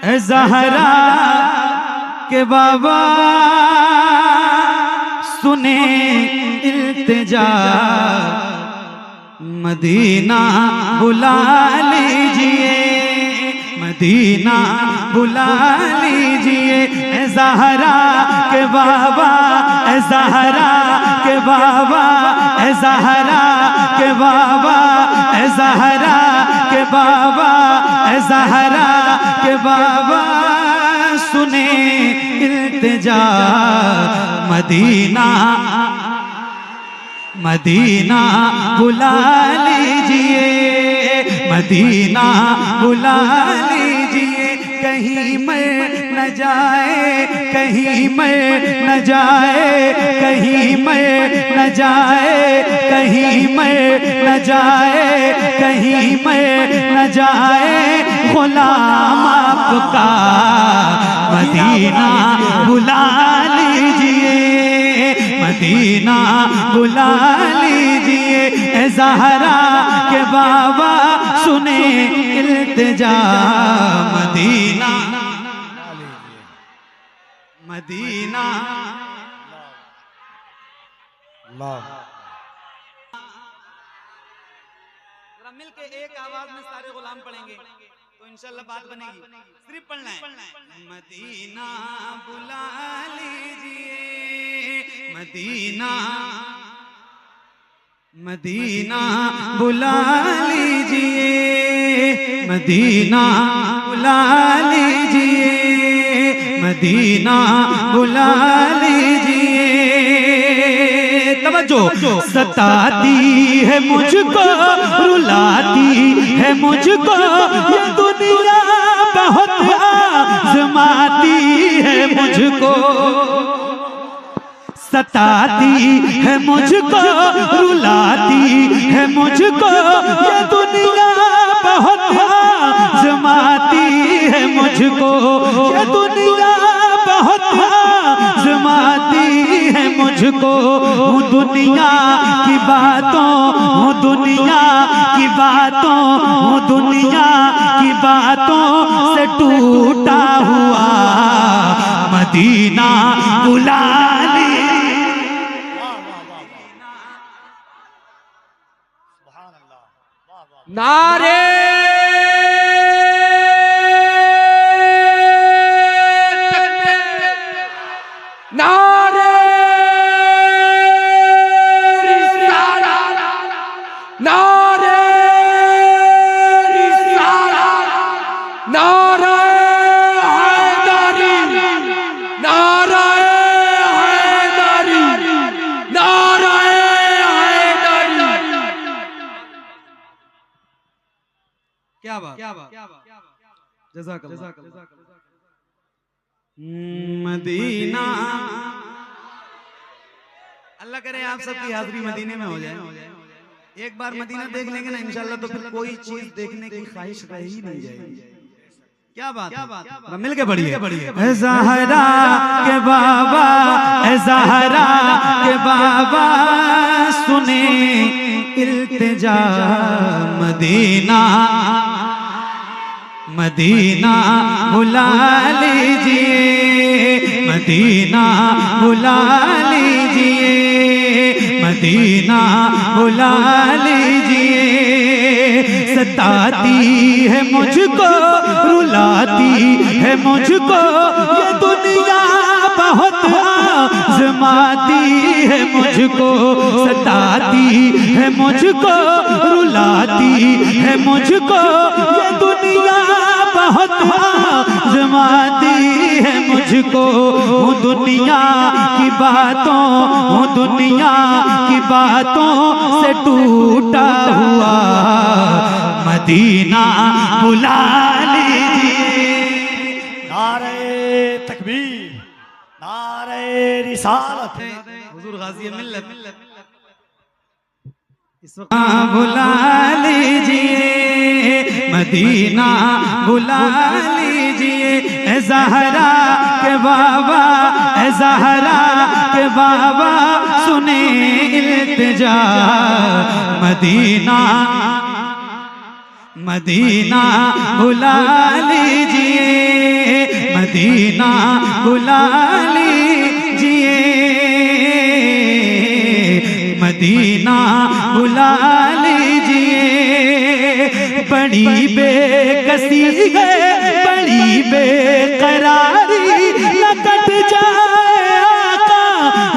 ज़हरा के बाबा सुने इल्तिजा, मदीना बुला लीजिए, मदीना बुला लीजिए। ज़हरा के बाबा, ज़हरा के बाबा, ज़हरा के बाबा, ज़हरा के बाबा, ज़हरा के बाबा सुने इल्तिजा, मदीना मदीना बुला लीजिए, मदीना बुला लीजिए। कहीं मैं न जाए, कहीं मैं न जाए, कहीं मैं न जाए, कहीं मैं न जाए, कहीं मैं न जाए गुलाम आपका, मदीना बुला लीजिए, मदीना बुला लीजिए। ज़हरा के बाबा सुने इल्तिजा, मदीना मदीना मिल के एक आवाज में सारे गुलाम पढ़ेंगे तो इंशाल्लाह बात बनेगी। सिर्फ पढ़ना है। मदीना बुला लीजिए, मदीना मदीना बुला लीजिए, मदीना बुला लीजिए, मदीना बुला लीजिए। तवज्जो। सताती है मुझको, रुलाती है मुझको ये दुनिया, बहुत आज़माती है मुझको, सताती है मुझको, रुलाती है मुझको ये दुनिया, बहुत आज़माती है मुझको ये दुनिया, बहुत आज़माती है मुझको। हूँ दुनिया की बातों, हूँ दुनिया की बातों, हूँ दुनिया की बातों से टूटा हुआ, मदीना बुला नारे नारे नारे नारे हैदरी, नारे हैदरी, नारे हैदरी। क्या बात, जज़ाकल्लाह। मदीना, अल्लाह करे आप सबकी हाज़िरी मदीने में हो जाए। एक बार मदीना देख लेंगे ना इंशाल्लाह तो फिर कोई चीज देखने की ख्वाहिश रह ही नहीं जाएगी। क्या बात, मिल के बढ़िए। ज़हरा के बाबा, ज़हरा के बाबा सुने इल्तिजा, मदीना मदीना बुला लीजिए, मदीना बुला लीजिए, मदीना बुला लीजिए। सताती है मुझको, रुलाती है मुझको ये दुनिया, बहुत आज़माती है मुझको, सताती है मुझको, रुलाती है मुझको ये दुनिया, बहुत आज़माती है मुझको। हूँ दुनिया की बातों, हूँ दुनिया की बातों से टूटा हुआ, मदीना बुला लीजिए। नारे तकबीर, नारे रिसालत, हुजूर गाज़ी मिल्लत इस वक्त बुला लीजिए, मदीना बुला लीजिए। ज़हरा के बाबा, ज़हरा के बाबा सुने इल्तिजा, मदीना मदीना बुला लीजिए, मदीना बुला लीजिए, मदीना बुला लीजिए। बड़ी बेकसी है, बड़ी बेकरारी, न कट जाए आका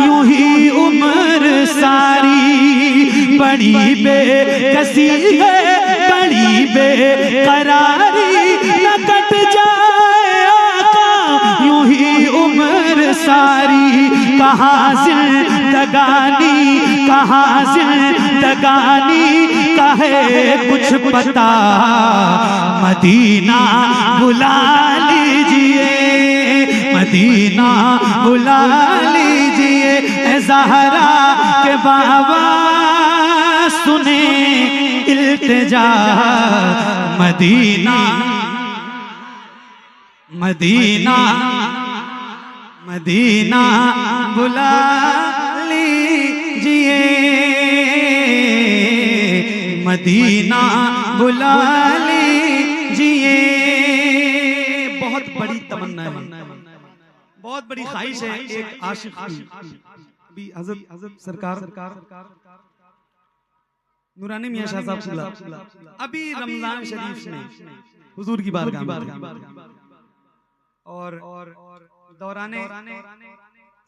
यूं ही उम्र सारी। बड़ी बेकसी है, बड़ी बेकरारी, न कट जाए आका यूं ही उम्र सारी। कहाँ जिंदगानी, कहाँ जिंदगानी कहे कुछ पता, मदीना बुला लीजिए, मदीना बुला लीजिए। ए ज़हरा के बाबा सुने इल्तिजा, मदीना मदीना मदीना बुला लीजिए, मदीना बुला लीजिए। बहुत बड़ी तमन्ना है, बहुत बड़ी ख्वाहिश है एक आशिक की। अभी हज़रत सरकार नूरानी मियां शाह साहब अभी रमजान शरीफ में हुजूर की बारगाह में और दौराने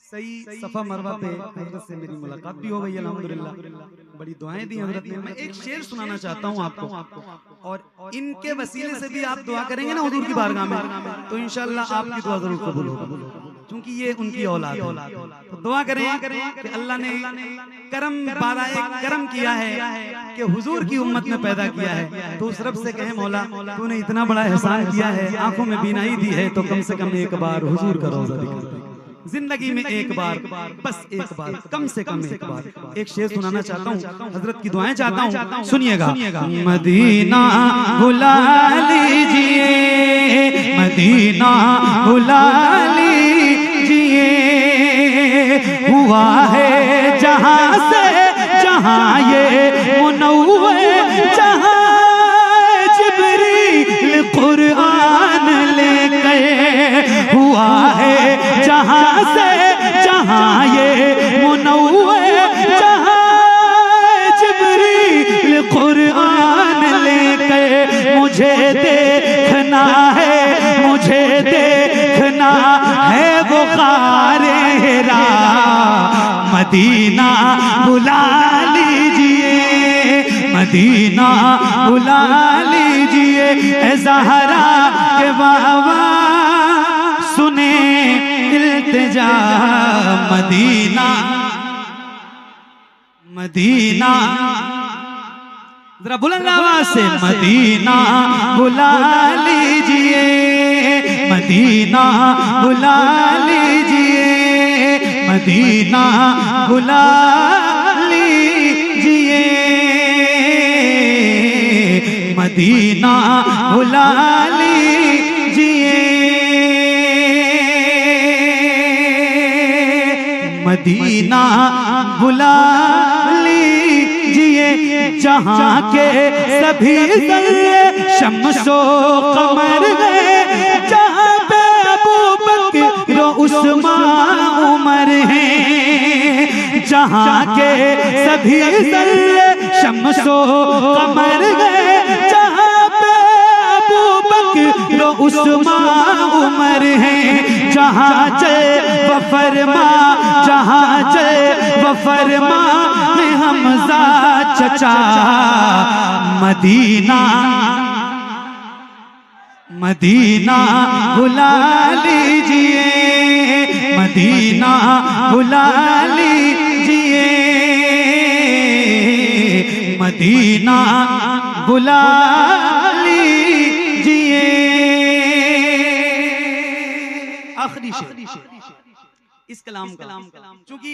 सही सफा मरवा पे हजरत से मेरी मुलाकात भी हो गई अल्हम्दुलिल्लाह। बड़ी दुआएं दी हजरत ने। मैं एक शेर सुनाना चाहता हूँ आपको, और इनके वसीले से भी आप दुआ करेंगे ना हुजूर की बारगाह में, तो इंशाअल्लाह आपकी दुआ जरूर कबूल होगी, क्योंकि ये उनकी औलाद है। तो दुआ करें कि अल्लाह ने करम बारा एक करम किया है कि हुजूर की उम्मत में पैदा किया है, तो उस रब से कहें मौला तूने इतना बड़ा एहसान किया है, आंखों में बीनाई दी है, तो कम से कम एक बार हुजूर का रोज़ा दिखा दे। जिंदगी में एक बार, बस एक बार, कम से कम एक बार। एक शेर सुनाना चाहता हूँ, हजरत की दुआएं चाहता हूँ, सुनिएगा। मदीना बुला लीजिए, मदीना बुला लीजिए। हुआ है जहाँ से जहाँ ये मुनव्वर, जहाँ जिब्रील कुरान लेकर। हुआ है जहाँ से जहाँ ये मुनव्वर, जहाँ जिब्रील कुरान लेकर। मुझे देखना है, मुझे देखना है वो ग़ारे हिरा, मदीना बुला लीजिए, मदीना बुला लीजिए। ए ज़हरा के बाबा सुने इल्तिजा, मदीना मदीना जरा बुलंद आवाज से, मदीना बुला लीजिए, मदीना बुला लीजिए, मदीना बुला लीजिए, मदीना बुला लीजिए, मदीना बुला लीजिए। जहाँ के सभी ज़र्रे शम्सो कमर है, जहाँ पे अबू बकर उस्मान उमर हैं। जहाँ के सभी ज़र्रे शम्सो कमर है, जहाँ पे अबू बकर उस्मान उमर हैं। जहाँ चल व फरमा, जहाँ चल व फरमा में हमज़ा चचा, मदीना मदीना बुला लीजिए, मदीना बुला लीजिए, मदीना बुला लीजिए। आखिरी शेर इस कलाम का, क्योंकि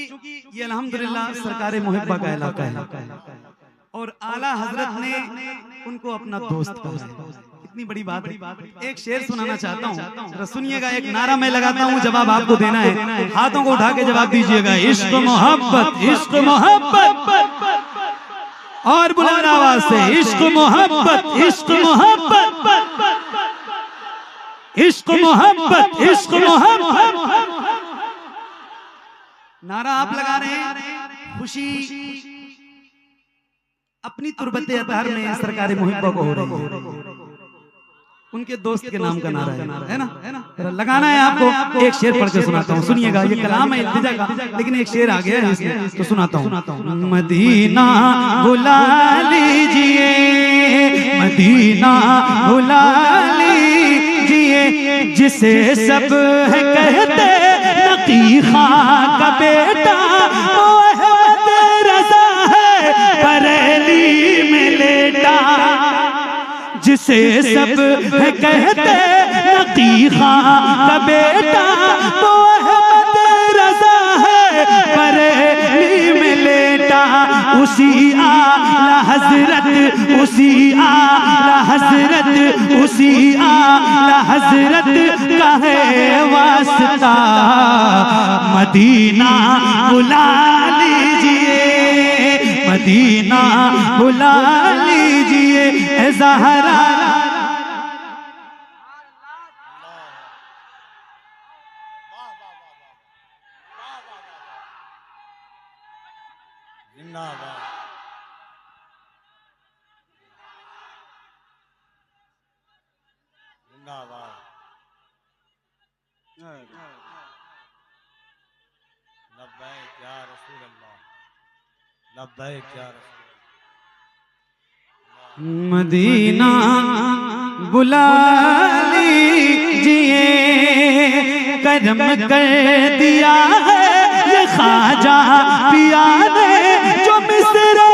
ये अल्हम्दुलिल्लाह सरकारे मुहिब्बा का इलाका है और आला हजरत ने उनको अपना दोस्त कहा है। इतनी बड़ी बात है। एक शेर सुनाना चाहता हूँ, सुनिएगा। एक नारा मैं लगाता हूँ, जवाब आपको देना है। हाथों को उठा के जवाब दीजिएगा। इश्क मोहब्बत, इश्क मोहब्बत, और बुलंद आवाज से, इश्क मोहब्बत, इश्क मोहब्बत, इश्क मोहब्बत, इश्क मोहब्बत। नारा आप लगा रहे हैं, खुशी अपनी तुरबत अतहर में सरकार मुहिब्बा को हो रही है। उनके दोस्त के नाम का नारा है ना, जरा लगाना है आपको। एक शेर पढ़ के सुनाता हूँ, सुनिएगा। ये कलाम है इल्तिजा का, लेकिन एक शेर आ गया है इसमें, तो सुनाता हूँ। मदीना बुला लीजिए, मदीना बुला लीजिए, जिसे सब है कहते नकी खां का बेटा, वो अहमद रज़ा है बरेली में लेटा। जिसे सब है कहते नकी खां का बेटा, वो अहमद रज़ा है बरेली में लेटा। उसी आला हजरत, उसी आला हजरत, उसी आला हजरत का है वास्ता, मदीना बुला लीजिए, मदीना बुला लीजिए ए ज़हरा। जिंदाबाद। जिंदाबाद। लब्बैक या रसूल अल्लाह, लब्बैक या रसूल। मदीना बुला लीजिए, करम कर दिया है ये ख्वाजा पिया ने, जो मिसरे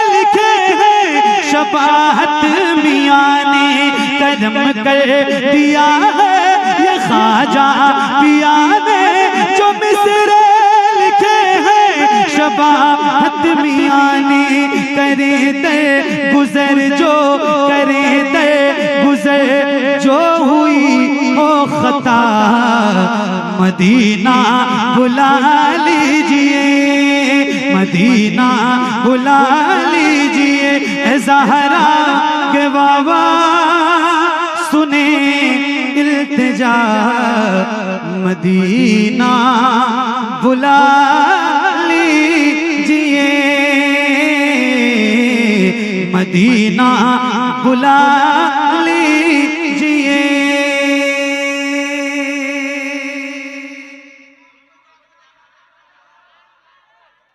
लिखे हैं शबाहत मियां ने। करम कर दिया है ये ख्वाजा पिया ने, जो मिसरे लिखे हैं शबाहत मियां ने। करे दर गुजर जो, करे दर गुजर जो हुई ओ खता, मदीना बुला लीजिए, मदीना बुला लीजिए ए ज़हरा के बाबा। सुने इल्तिजा मदीना बुला लीजिए, मदीना बुला लीजिए।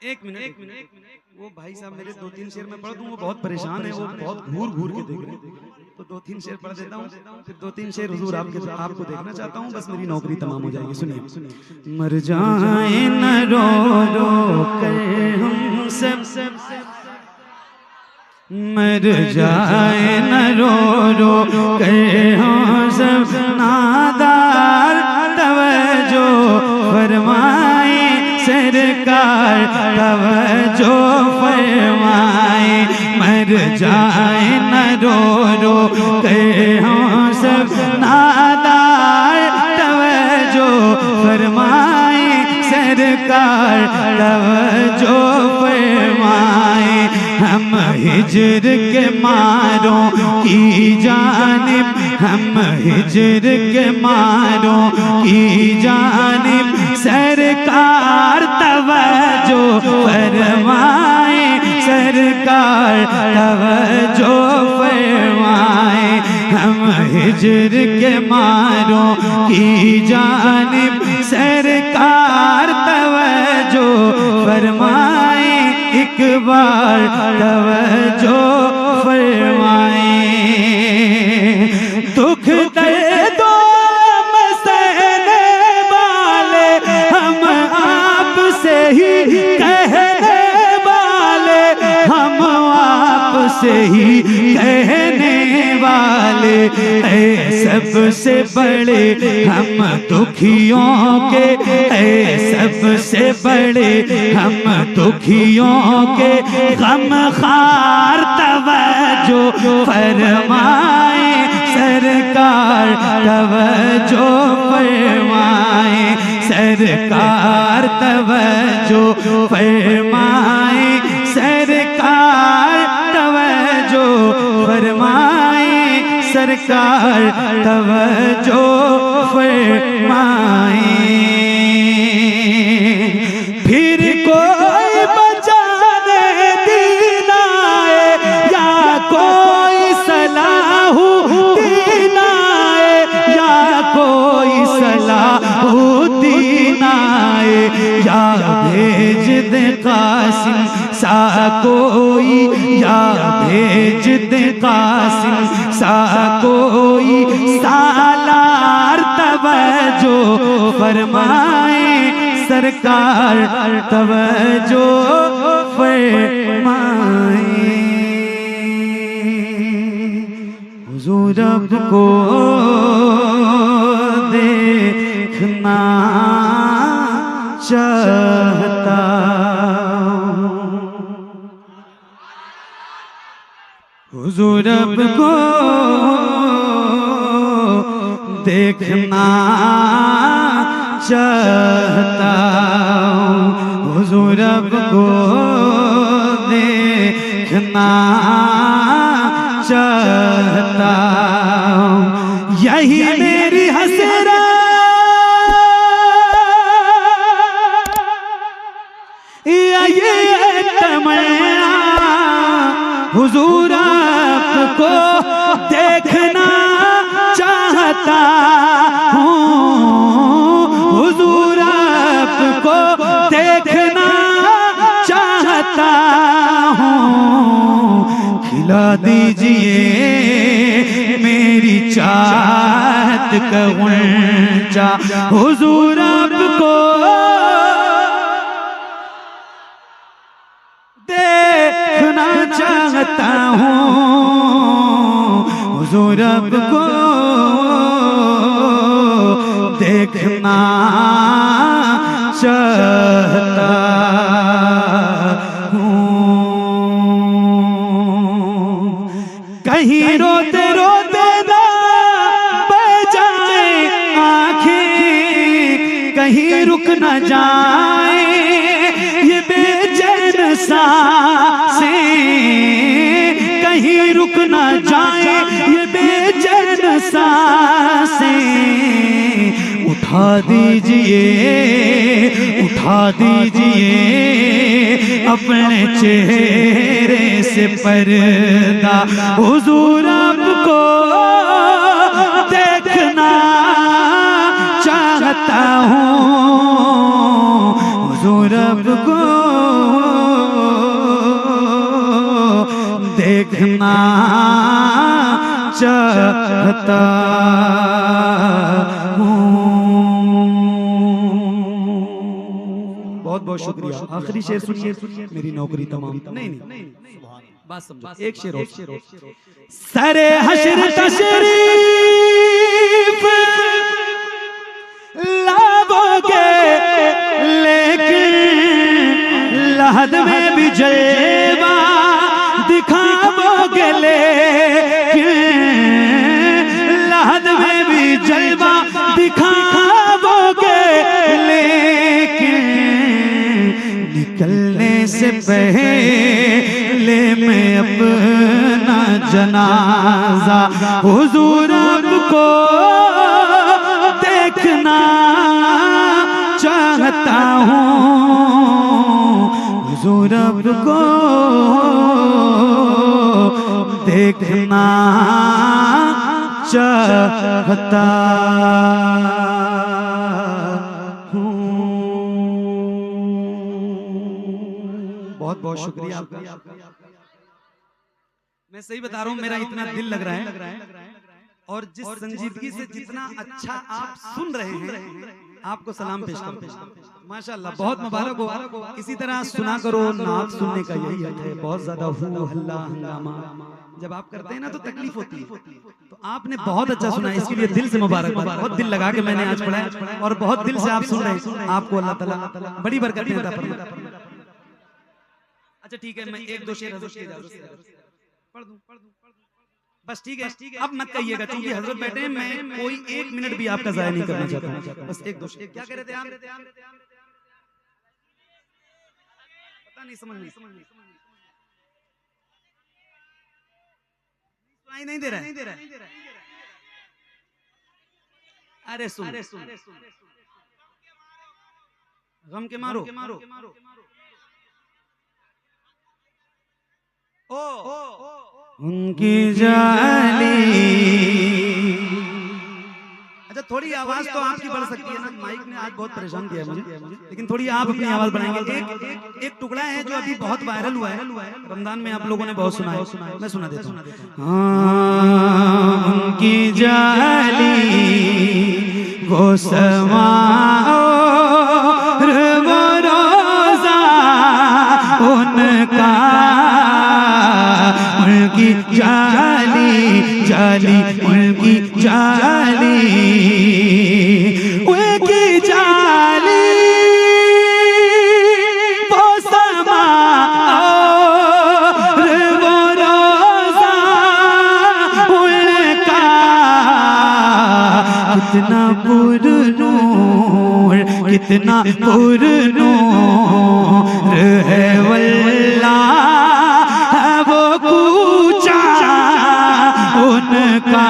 एक मिनट, वो भाई साहब मेरे 2-3 शेर में पढ़ दूं, वो बहुत परेशान है, वो बहुत घूर घूर के देख रहे हैं, तो 2-3 शेर पढ़ देता हूँ, फिर 2-3 शेर हुजूर आपको देखना चाहता हूँ, बस मेरी नौकरी तमाम हो जाएगी। सुनिए। मर जाए न रो रो कर हम सब, मर जाए न रो रो कर हम सब, नादार तवज्जो फरमाए सरकार, तवज्जो फरमाए। मर जाए न रो रो कर हम सब, नादार तवज्जो फरमाए सरकार, तवज्जो फरमाए। हम हिज्र के मारों की जानिब, हम हिज्र के मारों की जानिब, सरकार तवज्जो फरमाए, सरकार तवज्जो फरमाए। हम हिज्र के मारों की जानिब, सरकार तवज्जो फरमाए, एक बार तवज्जो फरमाए। दुख दर्दों में सहने वाले हम आपसे ही कहने वाले, हम आपसे ही कहने वाले। सबसे बड़े हम दुखियों के, सबसे बड़े हम दुखियों के, गम खार तवज्जो फरमाए सरकार, तवज्जो फरमाए सरकार, तवज्जो फरमाए सरकार, तवज्जो फरमाए सरकार, तवज्जो फरमाए, फिर कोई बचाने दीन आए या कोई सलाहुद्दीन आए या कोई सलाहुद्दीन आए या भेज दे कासिम सा कोई या भेज दे कासिम सा कोई सालार तवज्जो फरमाए, सरकार तवज्जो फरमाए। हुजूर रब को देखना चाहता हूँ, हुजूर रब को देखना चाहता हूँ, हुजूर रब को देखना चाहता हूँ। यही मेरी हसरत, ये तमन्ना, हुजूर आपको देखना चाहता हूँ, हुजूर आपको देखना चाहता हूँ। खिला दीजिए मेरी चाहत का गुंजा, हुजूर आपको देखना चाहता हूँ, हुजूर आपको देखना चाहता हूँ। कहीं रोते रोते ना बह जाए आँखें, कहीं रुक न जाए ये बेचैन सांसें, कहीं रुक न जाए ये बेचैन सांसें। उठा दीजिए अपने चेहरे से पर्दा, हुजूर आपको देखना चाहता हूँ, हुजूर आपको देखना चाहता हूँ। बहुत बहुत शुक्रिया। आखिरी शेर सुनिए, मेरी नौकरी तमाम। नहीं बात समझो, एक शेर और। सरे हश्र तशरीफ लाओगे लेकिन लहद में भी जलवा दिखाओगे, लेकिन लहद में भी जलवा दिखाओगे, लेकिन निकलने से पहले मैं अपना जनाजा, हुजूर आपको देखना चाहता हूँ, हुजूर आपको देखना चाहता हूँ। बहुत बहुत शुक्रिया आपका। मैं सही बता रहा हूँ, मेरा इतना दिल लग रहा है और जिस संजीदगी से जितना अच्छा आप सुन रहे हैं, आपको सलाम पेश करता हूं। माशाअल्लाह, बहुत मुबारक हो। इसी तरह सुना करो, नात सुनने का यही हक है। बहुत ज्यादा हू हल्ला हंगामा जब आप करते हैं ना तो तकलीफ होती है, तो आपने बहुत अच्छा सुना, इसके लिए दिल से मुबारक। बहुत दिल लगा के मैंने आज पढ़ा है और बहुत दिल से आप सुन रहे हैं। आपको अल्लाह ताला बड़ी बरकतें अता फरमाए। अच्छा ठीक है, मैं एक दो शेर हज़रत की इजाज़त से पढ़ दूं। बस ठीक है, अब मत कहिएगा क्योंकि हजरत बैठे हैं, मैं कोई एक मिनट भी आपका जाया नहीं करना चाहता हूँ। बस एक दो शेर। क्या कह रहे थे आप? पता नहीं, समझ नहीं सुनाई नहीं दे रहा है। अरे सुन गम के मारो उनकी जाली। अच्छा थोड़ी आवाज तो आपकी बढ़ सकती है ना, माइक ने आज बहुत परेशान किया मुझे, लेकिन थोड़ी आप अपनी आवाज बढ़ाएंगे। एक टुकड़ा है जो अभी बहुत वायरल हुआ है, रमजान में आप लोगों ने बहुत सुना है, मैं सुना देता हूँ। उनकी जाली वो समा और वो रोजा उनका, उनकी जाली जाली उनकी जाली उनकी जाली वो समा और वो रोजा उनका, कितना पुरनूर कितना पुरनूर है वल्लाह वो कूचा उनका,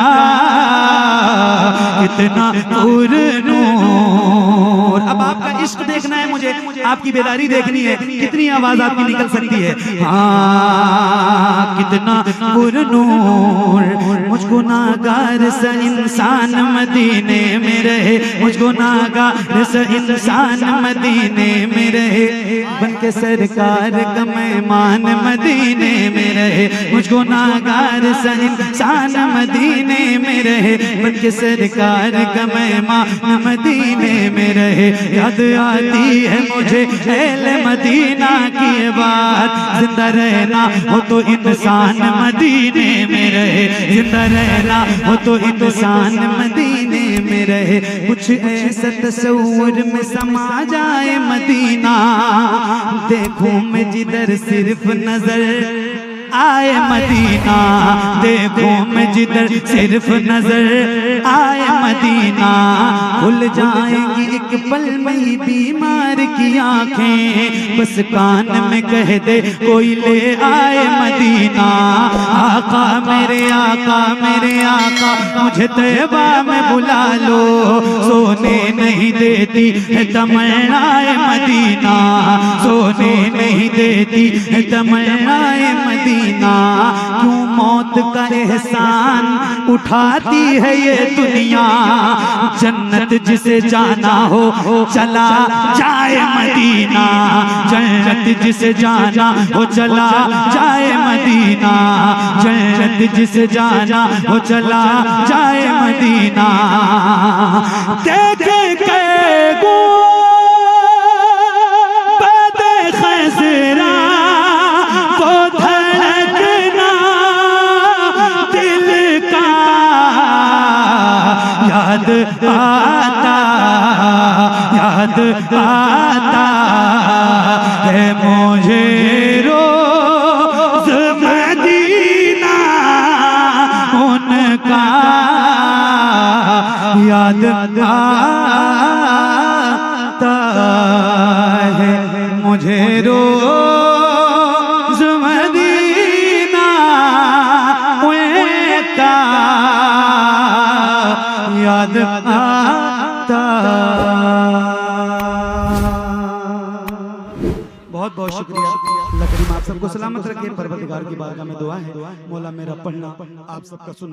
कितना पुरनूर। अब आपका इश्क देखना है मुझे, आपकी बेदारी देखनी है, कितनी आवाज आपकी निकल सकती है। हाँ कितना पुरनूर, मुझको नागार सा इंसान मदीने में रहे, मुझको नागार सा इंसान मदीने में रहे, बन के सरकार का मेहमान मदीने में रहे, मुझको नागार सा इंसान मदीने में रहे, बन के सरकार का मेहमान मदीने में रहे। याद आती है मुझे अहले मदीना की बात, जिंदा रहना हो तो इंसान मदीने में रहे, जिंदा रहना हो तो इंसान मदीने में रहे। कुछ ऐसा तस्वुर में समा जाए मदीना, देखूं मैं जिधर सिर्फ नजर आए मदीना, देखूं मैं जिधर सिर्फ नजर आए मदीना, खुल जाएंगी एक पल में ही बीमार की आंखें, बस कान में कह दे कोई ले आए मदीना। आका मेरे आका मेरे आका मुझे तैबा में बुला लो, सोने नहीं देती है तमन्नाए मदीना, सोने नहीं देती है तमन्नाए मदीना। क्यों मौत का एहसान उठाती है ये दुनिया, जन्नत जिसे जाना हो चला जाए मदीना, जन्नत जिसे जाना हो चला जाए मदीना, जन्नत जिसे जाना हो चला जाए मदीना। देखे के गो बदे खैसरा वो धड़कना दिल का याद आता है मुझे रोज मदीना उनका याद आता है मुझे रोज मदीना उनका याद आता। बहुत बहुत शुक्रिया। अल्लाह करीम आप सबको सलामत रखे, परवरदिगार की बारगाह में दुआ है, मौला मेरा पढ़ना आप सबका सुन